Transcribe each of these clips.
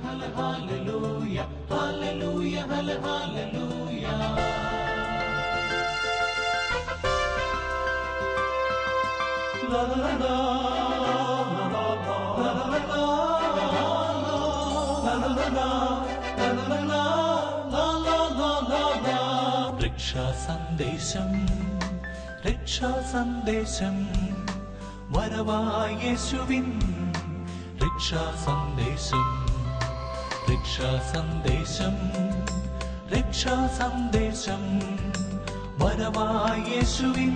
hallelujah, hallelujah, hallelujah. La la la la, la la la la, la la la la, la la la la. രക്ഷാ സന്ദേശം, രക്ഷാ സന്ദേശം, വരവായ യേശുവിൻ രക്ഷാ സന്ദേശം, രക്ഷാ സന്ദേശം, രക്ഷാ സന്ദേശം, വരവായ യേശുവിൻ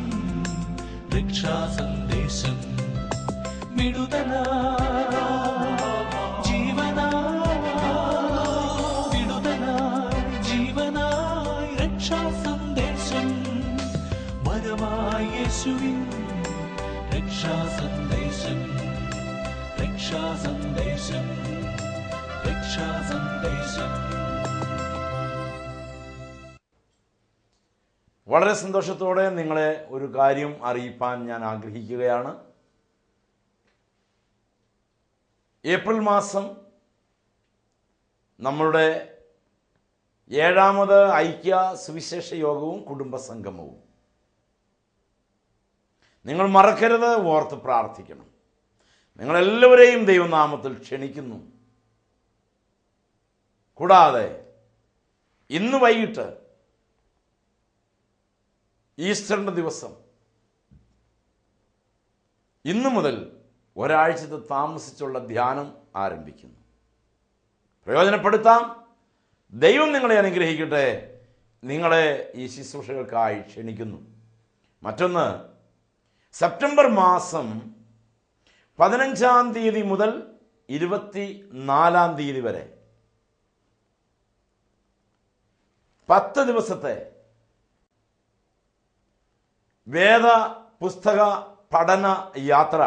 രക്ഷാ സന്ദേശം. വിടുതല ജീവനായി, ജീവനായി രക്ഷാ സന്ദേശം, വരവായ യേശുവിൻ രക്ഷാ സന്ദേശം, രക്ഷാ സന്ദേശം, രക്ഷാ സന്ദേശം. വളരെ സന്തോഷത്തോടെ നിങ്ങളെ ഒരു കാര്യം അറിയിപ്പാൻ ഞാൻ ആഗ്രഹിക്കുകയാണ്. ഏപ്രിൽ മാസം നമ്മളുടെ 7ാമത് ഐക്യ സുവിശേഷ യോഗവും കുടുംബസംഗമവും നിങ്ങൾ മറക്കരുത്, ഓർത്ത് പ്രാർത്ഥിക്കണം. നിങ്ങളെല്ലാവരെയും ദൈവനാമത്തിൽ ക്ഷണിക്കുന്നു. കൂടാതെ ഇന്ന് വൈകിട്ട് ഈസ്റ്ററിൻ്റെ ദിവസം, ഇന്നു മുതൽ ഒരാഴ്ചത്തെ താമസിച്ചുള്ള ധ്യാനം ആരംഭിക്കുന്നു. പ്രയോജനപ്പെടുത്താം. ദൈവം നിങ്ങളെ അനുഗ്രഹിക്കട്ടെ. നിങ്ങളെ ഈ ശുശ്രൂഷകൾക്കായി ക്ഷണിക്കുന്നു. മറ്റൊന്ന്, സെപ്റ്റംബർ മാസം 15-ാം തീയതി മുതൽ 24-ാം തീയതി വരെ 10 ദിവസത്തെ വേദ പുസ്തക പഠന യാത്ര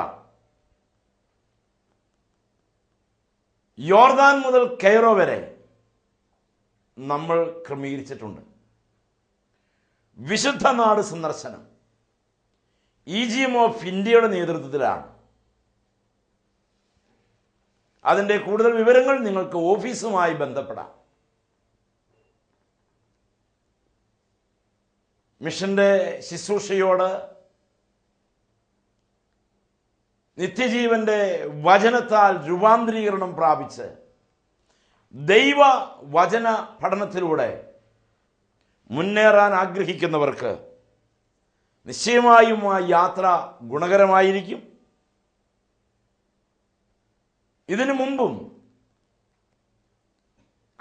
യോർദാൻ മുതൽ കൈറോ വരെ നമ്മൾ ക്രമീകരിച്ചിട്ടുണ്ട്. വിശുദ്ധ നാട് സന്ദർശനം EGM ഓഫ് ഇന്ത്യയുടെ നേതൃത്വത്തിലാണ്. അതിൻ്റെ കൂടുതൽ വിവരങ്ങൾ നിങ്ങൾക്ക് ഓഫീസുമായി ബന്ധപ്പെടാം. മിഷന്റെ ശുശ്രൂഷയോട് നിത്യജീവന്റെ വചനത്താൽ രൂപാന്തരീകരണം പ്രാപിച്ച് ദൈവ വചന പഠനത്തിലൂടെ മുന്നേറാൻ ആഗ്രഹിക്കുന്നവർക്ക് നിശ്ചയമായും ആ യാത്ര ഗുണകരമായിരിക്കും. ഇതിനു മുമ്പും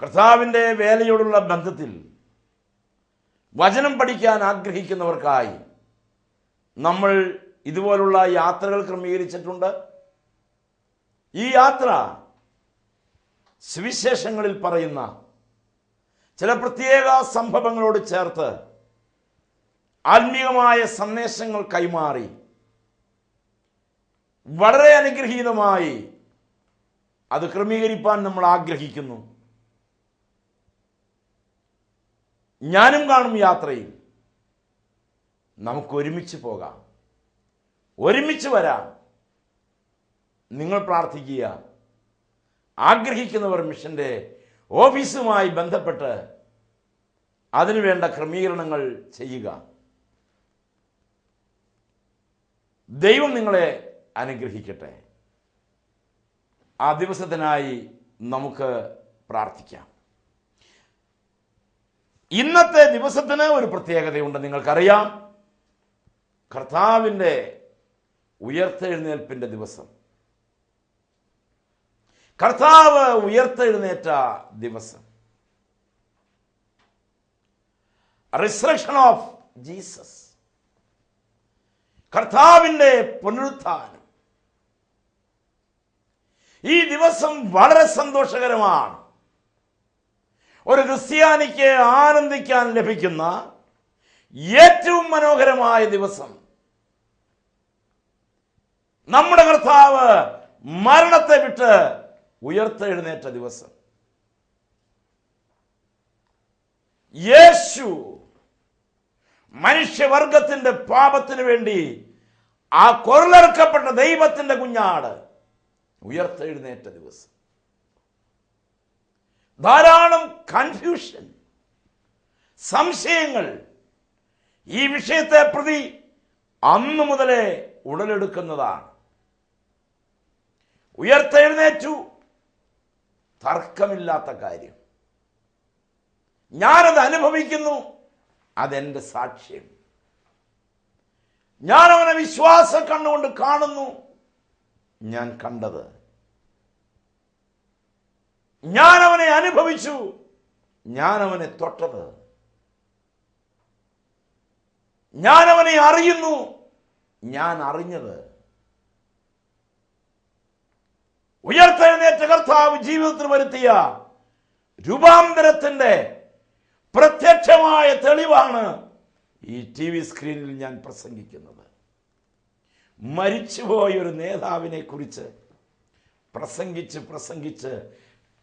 കർത്താവിൻ്റെ വേലയോടുള്ള ബന്ധത്തിൽ വചനം പഠിക്കാൻ ആഗ്രഹിക്കുന്നവർക്കായി നമ്മൾ ഇതുപോലുള്ള യാത്രകൾ ക്രമീകരിച്ചിട്ടുണ്ട്. ഈ യാത്ര സുവിശേഷങ്ങളിൽ പറയുന്ന ചില പ്രത്യേക സംഭവങ്ങളോട് ചേർത്ത് ആത്മീയമായ സന്ദേശങ്ങൾ കൈമാറി വളരെ അനുഗ്രഹീതമായി അത് ക്രമീകരിപ്പാൻ നമ്മൾ ആഗ്രഹിക്കുന്നു. ഞാനും കാണും യാത്രയിൽ. നമുക്ക് ഒരുമിച്ച് പോകാം, ഒരുമിച്ച് വരാം. നിങ്ങൾ പ്രാർത്ഥിക്കുക. ആഗ്രഹിക്കുന്നവർ മിഷന്റെ ഓഫീസുമായി ബന്ധപ്പെട്ട് അതിനുവേണ്ട ക്രമീകരണങ്ങൾ ചെയ്യുക. ദൈവം നിങ്ങളെ അനുഗ്രഹിക്കട്ടെ. ആ ദിവസത്തിനായി നമുക്ക് പ്രാർത്ഥിക്കാം. ഇന്നത്തെ ദിവസത്തിന് ഒരു പ്രത്യേകതയുണ്ട്. നിങ്ങൾക്കറിയാം, കർത്താവിൻ്റെ ഉയർത്തെഴുന്നേൽപ്പിൻ്റെ ദിവസം, കർത്താവ് ഉയർത്തെഴുന്നേറ്റ ദിവസം, റിസറക്ഷൻ ഓഫ് ജീസസ്, കർത്താവിൻ്റെ പുനരുത്ഥാനം. ഈ ദിവസം വളരെ സന്തോഷകരമാണ്. ഒരു ക്രിസ്ത്യാനിക്ക് ആനന്ദിക്കാൻ ലഭിക്കുന്ന ഏറ്റവും മനോഹരമായ ദിവസം. നമ്മുടെ കർത്താവ് മരണത്തെ വിട്ട് ഉയർത്തെഴുന്നേറ്റ ദിവസം. യേശു മനുഷ്യവർഗത്തിന്റെ പാപത്തിന് വേണ്ടി ആ കൊല്ലറുക്കപ്പെട്ട ദൈവത്തിന്റെ കുഞ്ഞാട് ഉയർത്തെഴുന്നേറ്റ ദിവസം. ധാരാളം കൺഫ്യൂഷൻ, സംശയങ്ങൾ ഈ വിഷയത്തെ പ്രതി അന്നു മുതലേ ഉടലെടുക്കുന്നതാണ്. ഉയർത്തെഴുന്നേറ്റു, തർക്കമില്ലാത്ത കാര്യം. ഞാനത് അനുഭവിക്കുന്നു, അതെന്റെ സാക്ഷ്യം. ഞാൻ അവനെ വിശ്വാസ കണ്ണുകൊണ്ട് കാണുന്നു, ഞാൻ കണ്ടത്. ഞാൻ അവനെ അനുഭവിച്ചു, ഞാൻ അവനെ തൊട്ടത്. ഞാൻ അവനെ അറിയുന്നു, ഞാൻ അറിഞ്ഞത്. ഉയർത്തെഴുന്നേറ്റ കർത്താവ് ജീവിതത്തിൽ വരുത്തിയ രൂപാന്തരത്തിന്റെ പ്രത്യക്ഷമായ തെളിവാണ് ഈ TV സ്ക്രീനിൽ ഞാൻ പ്രസംഗിക്കുന്നത്. മരിച്ചുപോയ ഒരു നേതാവിനെ കുറിച്ച് പ്രസംഗിച്ച്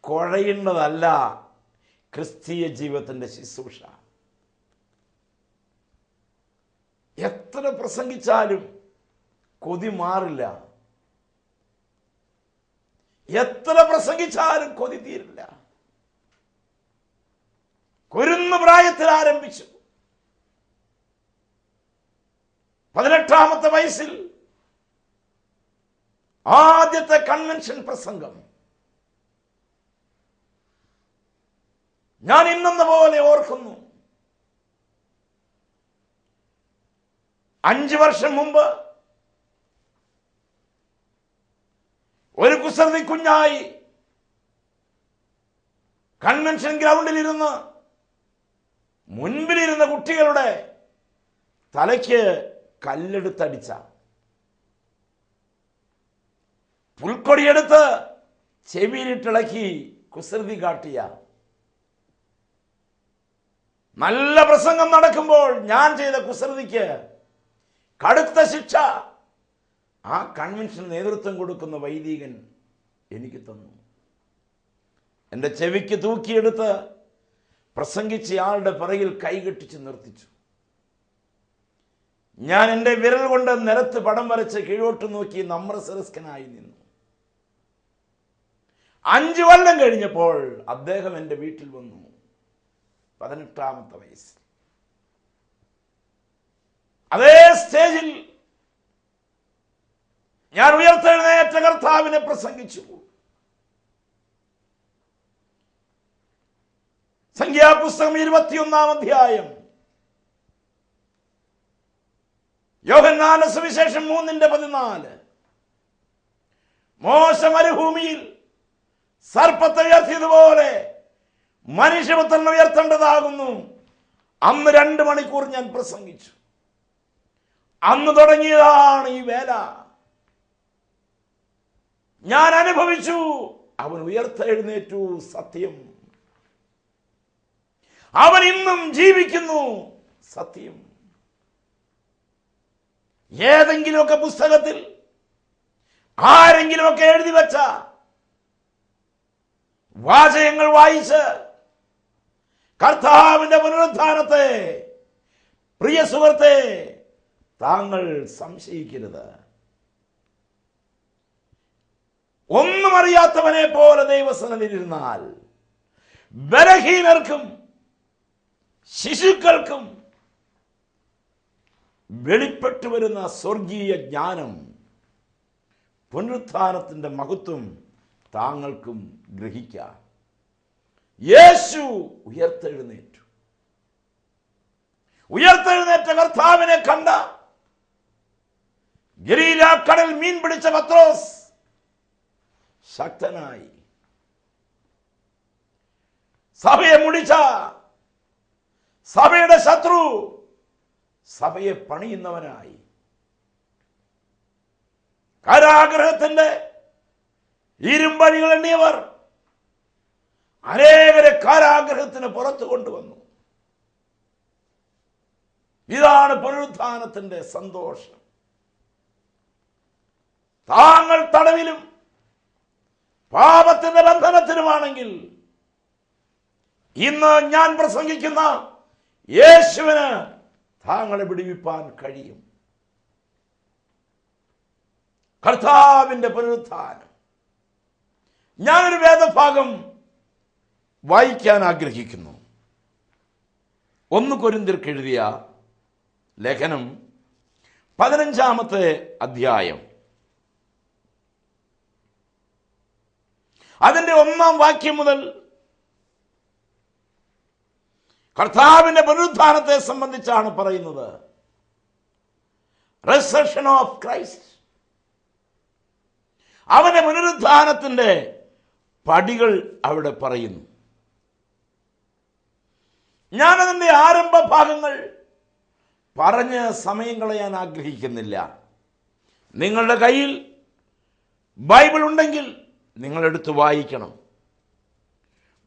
കുഴയുന്നതല്ല ക്രിസ്തീയ ജീവിതത്തിന്റെ ശുശ്രൂഷ. എത്ര പ്രസംഗിച്ചാലും കൊതി മാറില്ല, എത്ര പ്രസംഗിച്ചാലും കൊതി തീരില്ല. കുരുന്നു പ്രായത്തിൽ ആരംഭിച്ചു. 18ാമത്തെ വയസ്സിൽ ആദ്യത്തെ കൺവെൻഷൻ പ്രസംഗം ഞാൻ ഇന്നെന്ന പോലെ ഓർക്കുന്നു. 5 വർഷം മുമ്പ് ഒരു കുസൃതി കുഞ്ഞായി കൺവെൻഷൻ ഗ്രൗണ്ടിലിരുന്ന് മുൻപിലിരുന്ന കുട്ടികളുടെ തലയ്ക്ക് കല്ലെടുത്തടിച്ച, പുൽക്കൊടിയെടുത്ത് ചെവിയിലിട്ടിളക്കി കുസൃതി കാട്ടിയ, നല്ല പ്രസംഗം നടക്കുമ്പോൾ ഞാൻ ചെയ്ത കുസൃതിക്ക് കടുത്ത ശിക്ഷ ആ കൺവെൻഷൻ നേതൃത്വം കൊടുക്കുന്ന വൈദികൻ എനിക്ക് തന്നു. എൻ്റെ ചെവിക്ക് തൂക്കിയെടുത്ത് പ്രസംഗിച്ചയാളുടെ പിറകിൽ കൈകെട്ടിച്ച് നിർത്തിച്ചു. ഞാൻ എൻ്റെ വിരൽ കൊണ്ട് നിലത്ത് പടം വരച്ച് കീഴോട്ട് നോക്കി നമ്രസരസ്കനായി നിന്നു. 5 കൊല്ലം കഴിഞ്ഞപ്പോൾ അദ്ദേഹം എൻ്റെ വീട്ടിൽ വന്നു. 18ാമത്തെ വയസ്സിൽ അതേ സ്റ്റേജിൽ ഞാൻ ഉയർത്തെഴുന്നേറ്റ കർത്താവിനെ പ്രസംഗിച്ചു. സംഖ്യാപുസ്തകം 21-ാം അധ്യായം, യോഹന്നാന്റെ സുവിശേഷം 3:14. മോശ മരുഭൂമിയിൽ സർപ്പത്തെ ഉയർത്തിയതുപോലെ മനുഷ്യപുത്രൻ ഉയർത്തേണ്ടതാകുന്നു. അന്ന് 2 മണിക്കൂർ ഞാൻ പ്രസംഗിച്ചു. അന്ന് തുടങ്ങിയതാണ് ഈ വേല. ഞാൻ അനുഭവിച്ചു, അവൻ ഉയർത്തെഴുന്നേറ്റു, സത്യം. അവൻ ഇന്നും ജീവിക്കുന്നു, സത്യം. ഏതെങ്കിലുമൊക്കെ പുസ്തകത്തിൽ ആരെങ്കിലുമൊക്കെ എഴുതി വച്ച വാചകങ്ങൾ വായിച്ച് കർത്താവിന്റെ പുനരുത്ഥാനത്തെ പ്രിയ സുഹൃത്തെ താങ്കൾ സംശയിക്കരുത്. ഒന്നും അറിയാത്തവനെ പോലെ ദൈവസന്നിധിയിലിരുന്നാൽ ബലഹീനർക്കും ശിശുക്കൾക്കും വെളിപ്പെട്ടു വരുന്ന സ്വർഗീയ ജ്ഞാനം, പുനരുത്ഥാനത്തിന്റെ മഹത്വം താങ്കൾക്കും ഗ്രഹിക്കാം. യേശു ഉയർത്തെഴുന്നേറ്റു. ഉയർത്തെഴുന്നേറ്റ കർത്താവിനെ കണ്ട ഗലീലാക്കടൽ മീൻ പിടിച്ച പത്രോസ് ശക്തനായി. സഭയെ മുടിച്ച സഭയുടെ ശത്രു സഭയെ പണിയുന്നവനായി. കാരാഗ്രഹത്തിന്റെ ഇരുമ്പഴികൾ എണ്ണിയവർ അനേകരെ കാരാഗ്രഹത്തിന് പുറത്തു കൊണ്ടുവന്നു. ഇതാണ് പുനരുത്ഥാനത്തിന്റെ സന്തോഷം. താങ്കൾ തടവിലും പാപത്തിന്റെ ബന്ധനത്തിലുമാണെങ്കിൽ ഇന്ന് ഞാൻ പ്രസംഗിക്കുന്ന യേശുവിന് താങ്കളെ വിടുവിപ്പാൻ കഴിയും. കർത്താവിന്റെ പുനരുത്ഥാനം. ഞാനൊരു വേദഭാഗം വായിക്കാൻ ആഗ്രഹിക്കുന്നു. 1 കൊരിന്ത്യർക്ക് എഴുതിയ ലേഖനം 15-ാമത്തെ അധ്യായം അതിൻ്റെ 1-ാം വാക്യം മുതൽ കർത്താവിന്റെ പുനരുത്ഥാനത്തെ സംബന്ധിച്ചാണ് പറയുന്നത്. റിസറക്ഷൻ ഓഫ് ക്രൈസ്റ്റ്, അവന്റെ പുനരുത്ഥാനത്തിന്റെ പടികൾ അവിടെ പറയുന്നു. ഞാനതിൻ്റെ ആരംഭ ഭാഗങ്ങൾ പറഞ്ഞ് സമയം കളയാൻ ആഗ്രഹിക്കുന്നില്ല. നിങ്ങളുടെ കയ്യിൽ ബൈബിൾ ഉണ്ടെങ്കിൽ നിങ്ങളെടുത്ത് വായിക്കണം.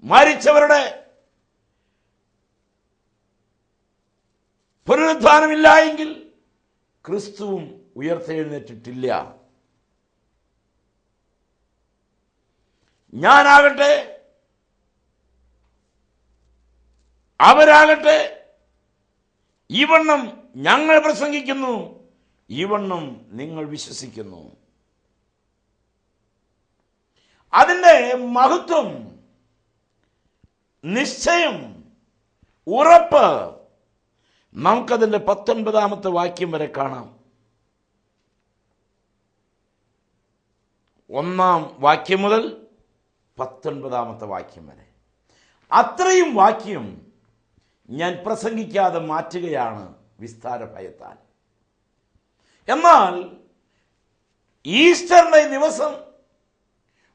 മരിച്ചവരുടെ പുനരുത്ഥാനമില്ല എങ്കിൽ ക്രിസ്തുവും ഉയർത്തെഴുന്നേറ്റിട്ടില്ല. ഞാനാകട്ടെ അവരാകട്ടെ ഈ വണ്ണം ഞങ്ങൾ പ്രസംഗിക്കുന്നു, ഈ വണ്ണം നിങ്ങൾ വിശ്വസിക്കുന്നു. അതിൻ്റെ മഹത്വം, നിശ്ചയം, ഉറപ്പ് നമുക്കതിൻ്റെ 19-ാമത്തെ വാക്യം വരെ കാണാം. 1-ാം വാക്യം മുതൽ 19-ാമത്തെ വാക്യം വരെ. അത്രയും വാക്യം ഞാൻ പ്രസംഗിക്കാതെ മാറ്റുകയാണ് വിസ്താര ഭയത്താൽ. എന്നാൽ ഈസ്റ്ററിന്റെ ദിവസം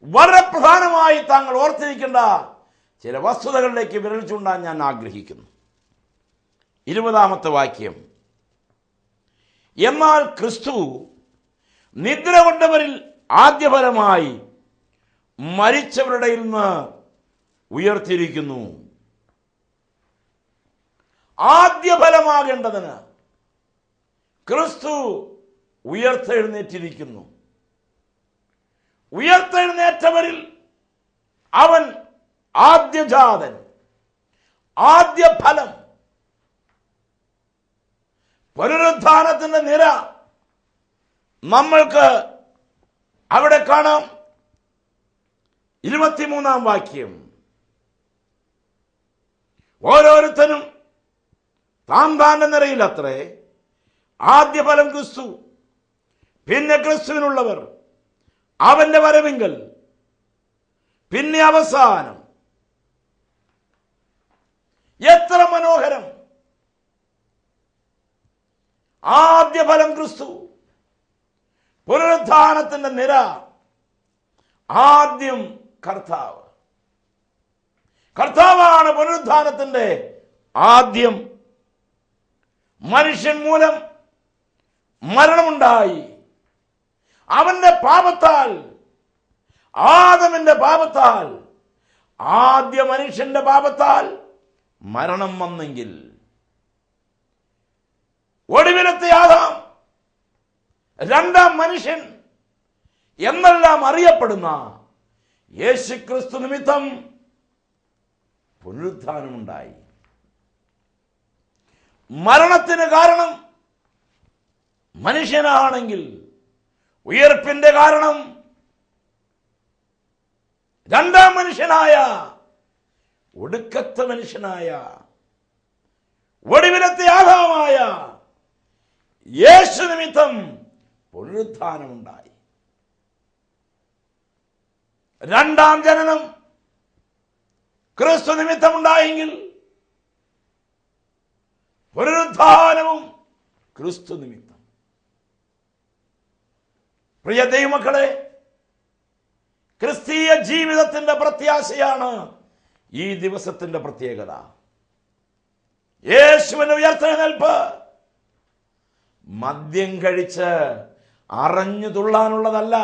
വളരെ പ്രധാനമായി താങ്കൾ ഓർത്തിരിക്കേണ്ട ചില വസ്തുതകളിലേക്ക് വിരൽ ചൂണ്ടാൻ ഞാൻ ആഗ്രഹിക്കുന്നു. 20-ാമത്തെ വാക്യം, എന്നാൽ ക്രിസ്തു നിദ്ര കൊണ്ടവരിൽ ആദ്യഫലമായി മരിച്ചവരുടെ നിന്ന് ഉയർത്തിരിക്കുന്നു. ആദ്യഫലമാകേണ്ടതിന് ക്രിസ്തു ഉയർത്തെഴുന്നേറ്റിരിക്കുന്നു. ഉയർത്തെഴുന്നേറ്റവരിൽ അവൻ ആദ്യജാതൻ, ആദ്യ ഫലം. പുനരുത്ഥാനത്തിന്റെ നിര നമ്മൾക്ക് അവിടെ കാണാം. 23-ാം വാക്യം, ഓരോരുത്തരും താന്താന്റെ നിരയിലത്രേ. ആദ്യഫലം ക്രിസ്തു, പിന്നെ ക്രിസ്തുവിനുള്ളവർ അവന്റെ വരവിങ്കൽ, പിന്നെ അവസാനം. എത്ര മനോഹരം! ആദ്യഫലം ക്രിസ്തു, പുനരുത്ഥാനത്തിന്റെ നിര, ആദ്യം കർത്താവ്. കർത്താവാണ് പുനരുത്ഥാനത്തിന്റെ ആദ്യം. മനുഷ്യൻ മൂലം മരണമുണ്ടായി. അവന്റെ പാപത്താൽ, ആദമിന്റെ പാപത്താൽ, ആദ്യ മനുഷ്യന്റെ പാപത്താൽ മരണം വന്നെങ്കിൽ ഒടുവിലത്തെ ആദാം, രണ്ടാം മനുഷ്യൻ എന്നെല്ലാം അറിയപ്പെടുന്ന യേശുക്രിസ്തു നിമിത്തം പുനരുത്ഥാനമുണ്ടായി. മരണത്തിന് കാരണം മനുഷ്യനാണെങ്കിൽ ഉയർപ്പിന്റെ കാരണം രണ്ടാം മനുഷ്യനായ, ഒടുക്കത്തെ മനുഷ്യനായ, ഒടുവിലത്തെ ആദാമായ യേശു നിമിത്തം പുനരുത്ഥാനമുണ്ടായി. രണ്ടാം ജനനം ക്രിസ്തു നിമിത്തമുണ്ടായെങ്കിൽ പുനരുത്ഥാനവും ക്രിസ്തു നിമിത്തം. പ്രിയ ദൈവമക്കളെ, ക്രിസ്തീയ ജീവിതത്തിന്റെ പ്രത്യാശയാണ് ഈ ദിവസത്തിന്റെ പ്രത്യേകത. യേശുവിന്റെ ഉയർത്തെഴുന്നേൽപ്പ് മദ്യം കഴിച്ച് അറിഞ്ഞു തുള്ളാനുള്ളതല്ല.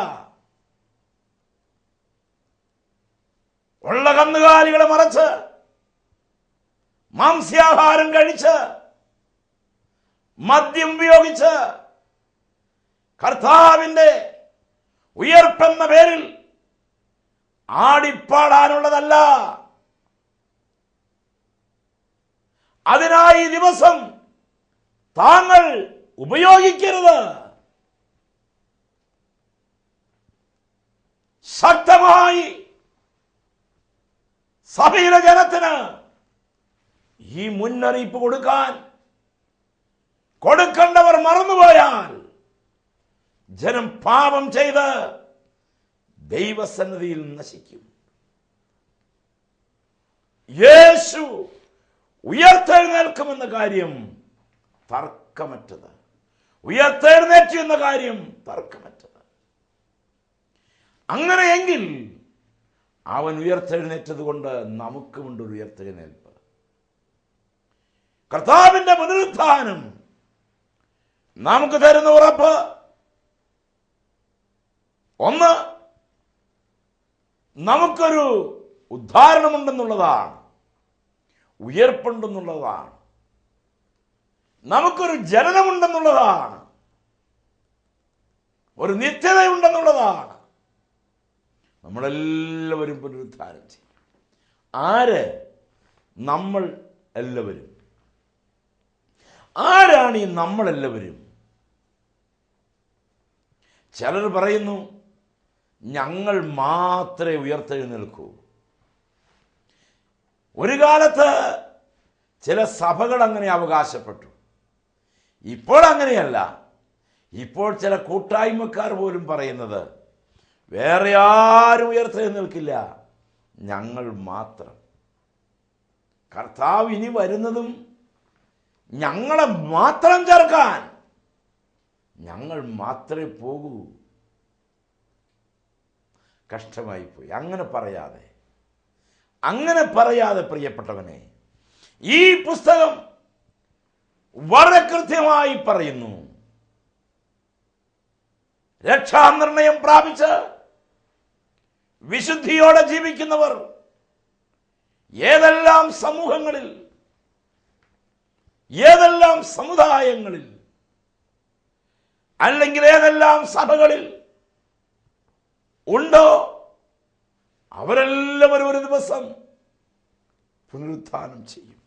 ഉള്ള കന്നുകാലികളെ മറച്ച് മാംസ്യാഹാരം കഴിച്ച് മദ്യം ഉപയോഗിച്ച് കർത്താവിന്റെ ഉയർപ്പെന്ന പേരിൽ ആടിപ്പാടാനുള്ളതല്ല. അതിനായി ദിവസം താങ്കൾ ഉപയോഗിക്കരുത്. ശക്തമായി സഭയിലെ ജനത്തിന് ഈ മുന്നറിയിപ്പ് കൊടുക്കേണ്ടവർ മറന്നുപോയാൽ ജനം പാപം ചെയ്ത് ദൈവസന്നിധിയിൽ നശിക്കും. യേശു ഉയർത്തെഴുന്നേൽക്കുമെന്ന കാര്യം തർക്കമറ്റത്. ഉയർത്തെഴുന്നേറ്റു എന്ന കാര്യം തർക്കമറ്റത്. അങ്ങനെയെങ്കിൽ അവൻ ഉയർത്തെഴുന്നേറ്റത് കൊണ്ട് നമുക്കുമുണ്ട് ഒരു ഉയർത്തെഴുന്നേൽപ്പ്. കർത്താവിന്റെ പുനരുത്ഥാനം നമുക്ക് തരുന്ന ഉറപ്പ് ഒന്ന്, നമുക്കൊരു ഉദ്ധാരണമുണ്ടെന്നുള്ളതാണ്, ഉയർപ്പുണ്ടെന്നുള്ളതാണ്, നമുക്കൊരു ജനനമുണ്ടെന്നുള്ളതാണ്, ഒരു നിത്യതയുണ്ടെന്നുള്ളതാണ്. നമ്മളെല്ലാവരും പുനരുദ്ധാനം ചെയ്യും. ആര്? നമ്മൾ എല്ലാവരും. ആരാണ് ഈ നമ്മളെല്ലാവരും? ചിലർ പറയുന്നു ഞങ്ങൾ മാത്രമേ ഉയർത്തെഴുന്നേൽക്കൂ. ഒരു കാലത്ത് ചില സഭകൾ അങ്ങനെ അവകാശപ്പെട്ടു. ഇപ്പോൾ അങ്ങനെയല്ല. ഇപ്പോൾ ചില കൂട്ടായ്മക്കാർ പോലും പറയുന്നത് വേറെ ആരും ഉയർത്തെഴുന്നേൽക്കില്ല, ഞങ്ങൾ മാത്രം. കർത്താവ് ഇനി വരുന്നതും ഞങ്ങളെ മാത്രം ചേർക്കാൻ. ഞങ്ങൾ മാത്രമേ പോകൂ. കഷ്ടമായിപ്പോയി. അങ്ങനെ പറയാതെ പ്രിയപ്പെട്ടവനെ, ഈ പുസ്തകം വളരെ കൃത്യമായി പറയുന്നു. രക്ഷാനിർണയം പ്രാപിച്ച് വിശുദ്ധിയോടെ ജീവിക്കുന്നവർ ഏതെല്ലാം സമൂഹങ്ങളിൽ, ഏതെല്ലാം സമുദായങ്ങളിൽ, അല്ലെങ്കിൽ ഏതെല്ലാം സഭകളിൽ ഉണ്ടോ, അവരെല്ലാവരും ഒരു ദിവസം പുനരുത്ഥാനം ചെയ്യും.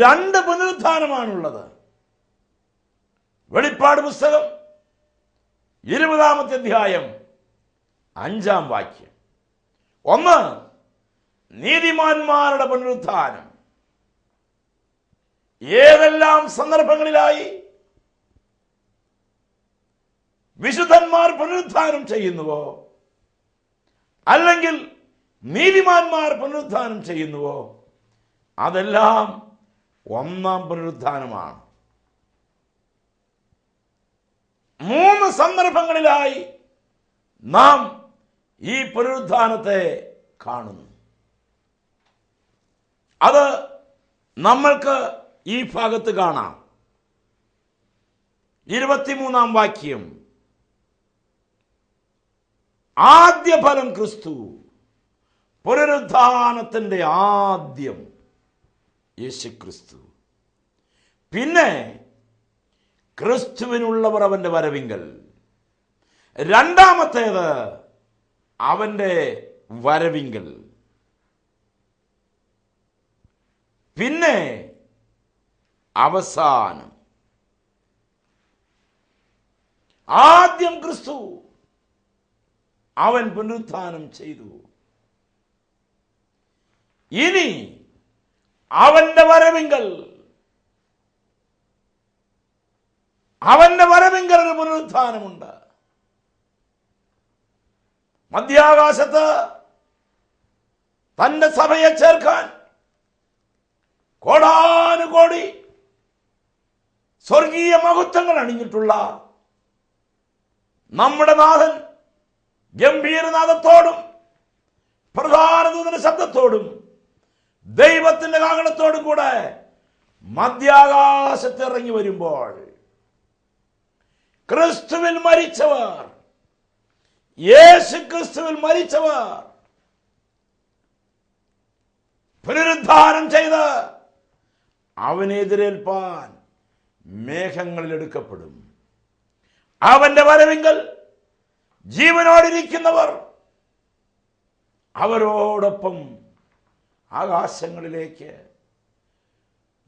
രണ്ട് പുനരുത്ഥാനമാണുള്ളത്. വെളിപ്പാട് പുസ്തകം 20-ാമത്തെ അധ്യായം 5-ാം വാക്യം. ഒന്ന്, നീതിമാന്മാരുടെ പുനരുത്ഥാനം. ഏതെല്ലാം സന്ദർഭങ്ങളിലായി വിശുദ്ധന്മാർ പുനരുത്ഥാനം ചെയ്യുന്നുവോ, അല്ലെങ്കിൽ നീതിമാന്മാർ പുനരുത്ഥാനം ചെയ്യുന്നുവോ, അതെല്ലാം ഒന്നാം പുനരുത്ഥാനമാണ്. 3 സന്ദർഭങ്ങളിലായി നാം ഈ പുനരുത്ഥാനത്തെ കാണുന്നു. അത് നമ്മൾക്ക് ഈ ഭാഗത്ത് കാണാം. 23-ാം വാക്യം. ആദ്യ ഫലം ക്രിസ്തു. പുനരുത്ഥാനത്തിന്റെ ആദ്യം യേശു ക്രിസ്തു. പിന്നെ ക്രിസ്തുവിനുള്ളവർ അവന്റെ വരവിങ്കൽ. രണ്ടാമത്തേത് അവന്റെ വരവിങ്കൽ. പിന്നെ അവസാനം. ആദ്യം ക്രിസ്തു, അവൻ പുനരുത്ഥാനം ചെയ്തു. ഇനി അവന്റെ വരവിങ്കൽ, അവന്റെ വരവിങ്കൽ ഒരു പുനരുത്ഥാനമുണ്ട്. മധ്യാകാശത്ത് തന്റെ സഭയെ ചേർക്കാൻ കോടാനുകോടി സ്വർഗീയ മഹത്വങ്ങൾ അണിഞ്ഞിട്ടുള്ള നമ്മുടെ നാഥൻ ഗംഭീരനാദത്തോടും പ്രധാന ദൂതന്റെ ശബ്ദത്തോടും ദൈവത്തിന്റെ കാഹളത്തോടും കൂടെ മധ്യാകാശത്ത് ഇറങ്ങി വരുമ്പോൾ ക്രിസ്തുവിൽ മരിച്ചവർ, യേശു ക്രിസ്തുവിൽ മരിച്ചവർ പുനരുദ്ധാനം ചെയ്ത് അവനെ എതിരേൽപ്പാൻ മേഘങ്ങളിൽ എടുക്കപ്പെടും. അവന്റെ വരവിങ്കൽ ജീവനോടിരിക്കുന്നവർ അവരോടൊപ്പം ആകാശങ്ങളിലേക്ക്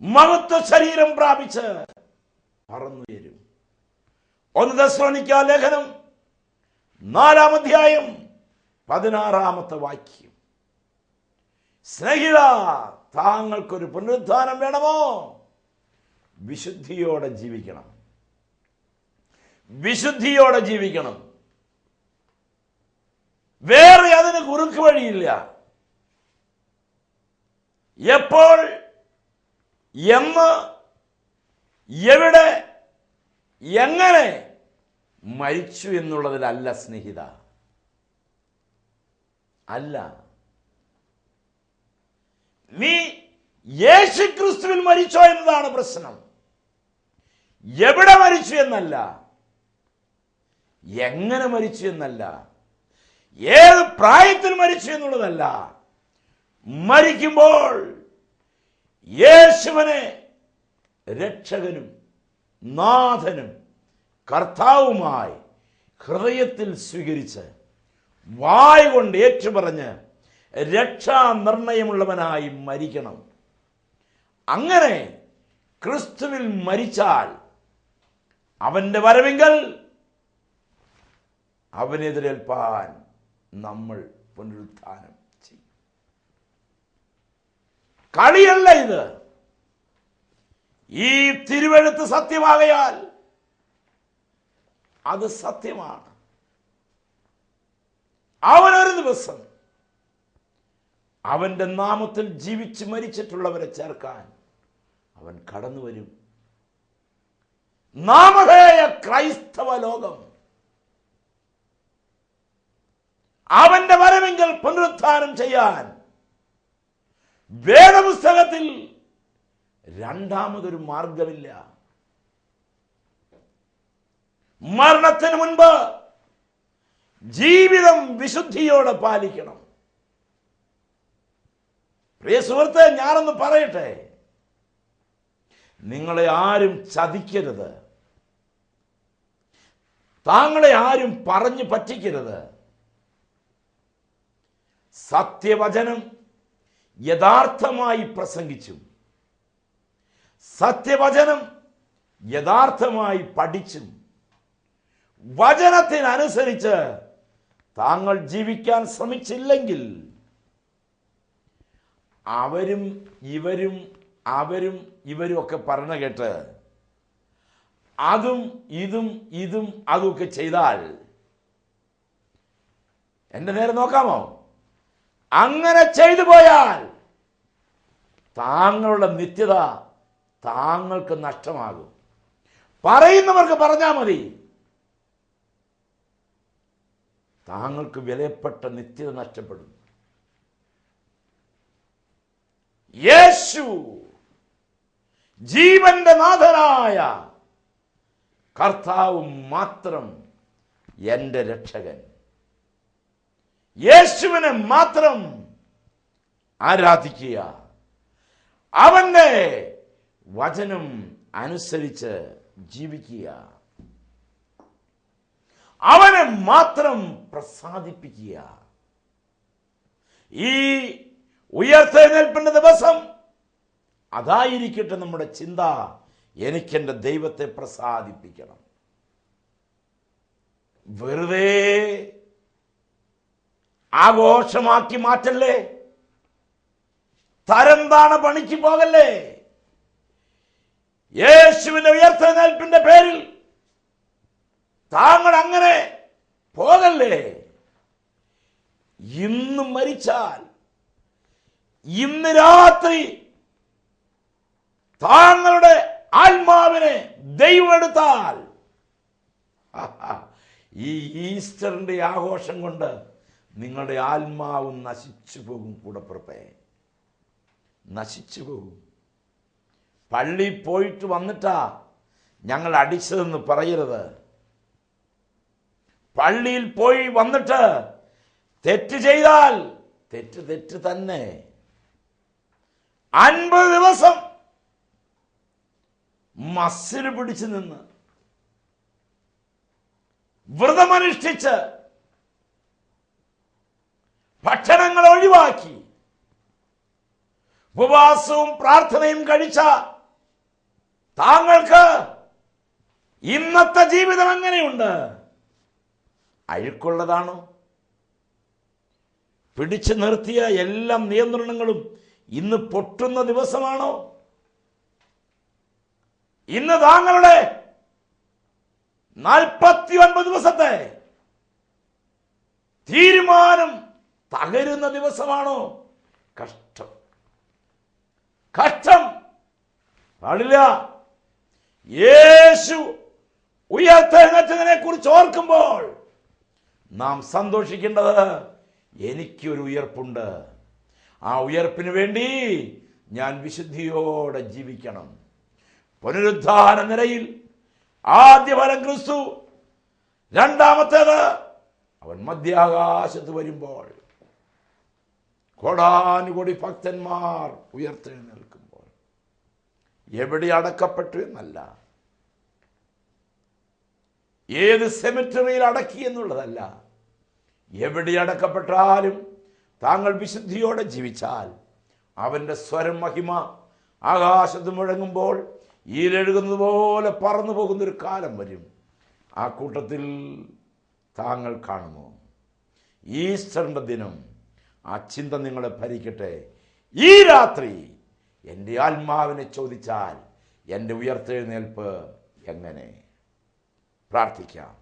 മഹത്വ ശരീരം പ്രാപിച്ച് പറന്നുയരും. 1 തെസ്സലോനിക്ക ലേഖനം 4-ാം അധ്യായം 16-ാമത്തെ വാക്യം. സ്നേഹിത, താങ്കൾക്കൊരു പുനരുദ്ധാനം വേണമോ? വിശുദ്ധിയോടെ ജീവിക്കണം. വിശുദ്ധിയോടെ ജീവിക്കണം. വേറെ അതിന് കുറുക്ക് വഴിയില്ല. എപ്പോൾ, എന്ന്, എവിടെ, എങ്ങനെ മരിച്ചു എന്നുള്ളതിലല്ല സ്നേഹിത, അല്ല. നീ യേശുക്രിസ്തുവിൽ മരിച്ചോ എന്നതാണ് പ്രശ്നം. എവിടെ മരിച്ചു എന്നല്ല, എങ്ങനെ മരിച്ചു എന്നല്ല, ഏത് പ്രായത്തിൽ മരിച്ചു എന്നുള്ളതല്ല. മരിക്കുമ്പോൾ യേശുവിനെ രക്ഷകനും നാഥനും കർത്താവുമായി ഹൃദയത്തിൽ സ്വീകരിച്ച് വായ കൊണ്ട് ഏറ്റുപറഞ്ഞ് രക്ഷാനിർണയമുള്ളവനായി മരിക്കണം. അങ്ങനെ ക്രിസ്തുവിൽ മരിച്ചാൽ അവന്റെ വരവിങ്കൽ അവനെതിരേൽപ്പാൻ നമ്മൾ പുനരുത്ഥാനം ചെയ്യും. കളിയല്ല ഇത്. ഈ തിരുവെഴുത്ത് സത്യമാകയാൽ അത് സത്യമാണ്. അവനൊരു ദിവസം അവന്റെ നാമത്തിൽ ജീവിച്ച് മരിച്ചിട്ടുള്ളവരെ ചേർക്കാൻ അവൻ കടന്നു വരും. നാമധേയ ക്രൈസ്തവ ലോകം അവന്റെ വരവെങ്കിൽ പുനരുത്ഥാനം ചെയ്യാൻ വേദപുസ്തകത്തിൽ രണ്ടാമതൊരു മാർഗമില്ല. മരണത്തിന് മുൻപ് ജീവിതം വിശുദ്ധിയോടെ പാലിക്കണം. പ്രിയ സുഹൃത്തെ, ഞാനൊന്ന് പറയട്ടെ, നിങ്ങളെ ആരും ചതിക്കരുത്. താങ്കളെ ആരും പറഞ്ഞു പറ്റിക്കരുത്. സത്യവചനം യഥാർത്ഥമായി പ്രസംഗിച്ചും സത്യവചനം യഥാർത്ഥമായി പഠിച്ചും വചനത്തിനനുസരിച്ച് താങ്കൾ ജീവിക്കാൻ ശ്രമിച്ചില്ലെങ്കിൽ അവരും ഇവരും ഒക്കെ പറഞ്ഞു കേട്ട് അതും ഇതും അതുമൊക്കെ ചെയ്താൽ, എന്റെ നേരെ നോക്കാമോ? അങ്ങനെ ചെയ്തു പോയാൽ താങ്കളുടെ നിത്യത താങ്കൾക്ക് നഷ്ടമാകും. പറയുന്നവർക്ക് പറഞ്ഞാൽ മതി, താങ്കൾക്ക് വിലപ്പെട്ട നിത്യത നഷ്ടപ്പെടും. യേശു ജീവന്റെ നാഥനായ കർത്താവ് മാത്രം എൻ്റെ രക്ഷകൻ. യേശുവിനെ മാത്രം ആരാധിക്കുക. അവന്റെ വചനം അനുസരിച്ച് ജീവിക്കുക. അവനെ മാത്രം പ്രസാദിപ്പിക്കുക. ഈ ഉയർത്തെഴുന്നേൽപ്പിന്റെ ദിവസം അതായിരിക്കട്ടെ നമ്മുടെ ചിന്ത. എനിക്കെൻ്റെ ദൈവത്തെ പ്രസാദിപ്പിക്കണം. വെറുതെ ആഘോഷമാക്കി മാറ്റല്ലേ. തരംതാണ പണിക്ക് പോകല്ലേ. യേശുവിന്റെ ഉയർത്തെഴുന്നേൽപ്പിന്റെ പേരിൽ താങ്കൾ അങ്ങനെ പോകല്ലേ. ഇന്ന് മരിച്ചാൽ, ഇന്ന് രാത്രി താങ്കളുടെ ആത്മാവിനെ ദൈവം എടുത്താൽ, ഈ ഈസ്റ്ററിന്റെ ആഘോഷം കൊണ്ട് നിങ്ങളുടെ ആത്മാവ് നശിച്ചു പോകും. കൂടപ്പുറപ്പേ, നശിച്ചു പോകും. പള്ളി പോയിട്ട് വന്നിട്ടാ ഞങ്ങൾ അടിച്ചതെന്ന് പറയരുത്. പള്ളിയിൽ പോയി വന്നിട്ട് തെറ്റ് ചെയ്താൽ തെറ്റ് തന്നെ. 50 ദിവസം മസ്സിന് പിടിച്ചു നിന്ന് വ്രതമനുഷ്ഠിച്ച് ഭക്ഷണങ്ങൾ ഒഴിവാക്കി ഉപവാസവും പ്രാർത്ഥനയും കഴിച്ച താങ്കൾക്ക് ഇന്നത്തെ ജീവിതം എങ്ങനെയുണ്ട്? അഴുക്കുള്ളതാണോ? പിടിച്ചു നിർത്തിയ എല്ലാ നിയന്ത്രണങ്ങളും ഇന്ന് പൊട്ടുന്ന ദിവസമാണോ? ഇന്ന് താങ്കളുടെ 49 ദിവസത്തെ തീരുമാനം തകരുന്ന ദിവസമാണോ? കഷ്ടം, കഷ്ടം. പാടില്ല. യേശു ഉയർത്തെഴുന്നേറ്റതിനെ കുറിച്ച് ഓർക്കുമ്പോൾ നാം സന്തോഷിക്കേണ്ടത്, എനിക്കൊരു ഉയർപ്പുണ്ട്. ആ ഉയർപ്പിന് വേണ്ടി ഞാൻ വിശുദ്ധിയോടെ ജീവിക്കണം. പുനരുദ്ധാന നിരയിൽ ആദ്യഫലം ക്രിസ്തു, രണ്ടാമത്തേത് അവൻ മധ്യാകാശത്ത് വരുമ്പോൾ കോടാനുകോടി ഭക്തന്മാർ ഉയർത്തെഴുന്നേൽക്കുമ്പോൾ. എവിടെ അടക്കപ്പെട്ടു എന്നല്ല, ഏത് സെമിറ്ററിയിൽ അടക്കി എന്നുള്ളതല്ല. എവിടെ അടക്കപ്പെട്ടാലും താങ്കൾ വിശുദ്ധിയോടെ ജീവിച്ചാൽ അവൻ്റെ സ്വരം മഹിമ ആകാശത്ത് മുഴങ്ങുമ്പോൾ ഈലെഴുകുന്നത് പോലെ പറന്നു പോകുന്നൊരു കാലം വരും. ആ കൂട്ടത്തിൽ താങ്കൾ കാണുമോ? ഈസ്റ്ററിൻ്റെ ദിനം ആ ചിന്ത നിങ്ങളെ ഭരിക്കട്ടെ. ഈ രാത്രി എൻ്റെ ആത്മാവിനെ ചോദിച്ചാൽ എൻ്റെ ഉയർത്തെഴുന്നേൽപ്പ് എങ്ങനെ? പ്രാർത്ഥിക്കാം.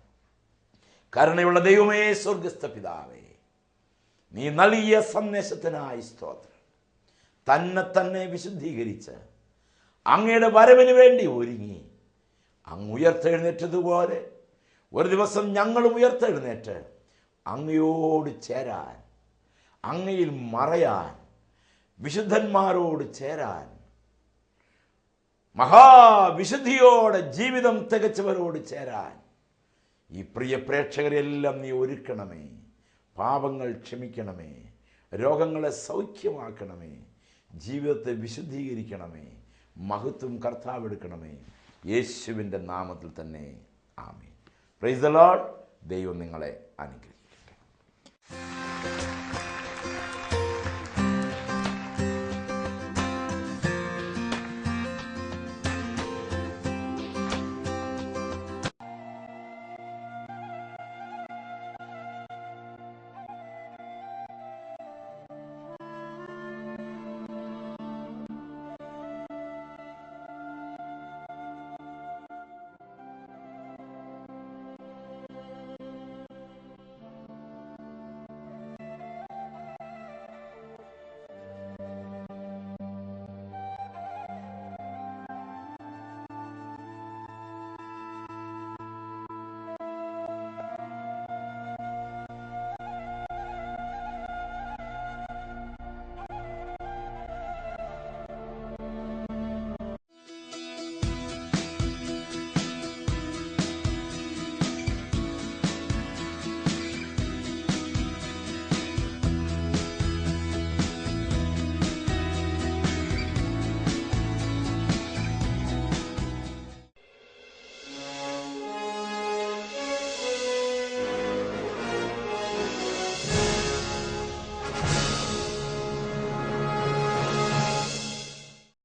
കരുണയുള്ള ദൈവമേ, സ്വർഗസ്ഥ പിതാവേ, നീ നൽകിയ സന്ദേശത്തിനായി സ്തോത്രം. തന്നെ വിശുദ്ധീകരിച്ച് അങ്ങയുടെ വരവിന് വേണ്ടി ഒരുങ്ങി അങ്ങ് ഉയർത്തെഴുന്നേറ്റതുപോലെ ഒരു ദിവസം ഞങ്ങളും ഉയർത്തെഴുന്നേറ്റ് അങ്ങയോട് ചേരാൻ, അങ്ങയിൽ മറയാൻ, വിശുദ്ധന്മാരോട് ചേരാൻ, മഹാവിശുദ്ധിയോടെ ജീവിതം തികച്ചവരോട് ചേരാൻ ഈ പ്രിയ പ്രേക്ഷകരെല്ലാം നീ ഒരുക്കണമേ. പാപങ്ങൾ ക്ഷമിക്കണമേ, രോഗങ്ങളെ സൗഖ്യമാക്കണമേ, ജീവിതത്തെ വിശുദ്ധീകരിക്കണമേ, മഹത്വം കർത്താവ് എടുക്കണമേ. യേശുവിൻ്റെ നാമത്തിൽ തന്നെ ആമേൻ. Praise the Lord. ദൈവം നിങ്ങളെ അനുഗ്രഹിക്കട്ടെ.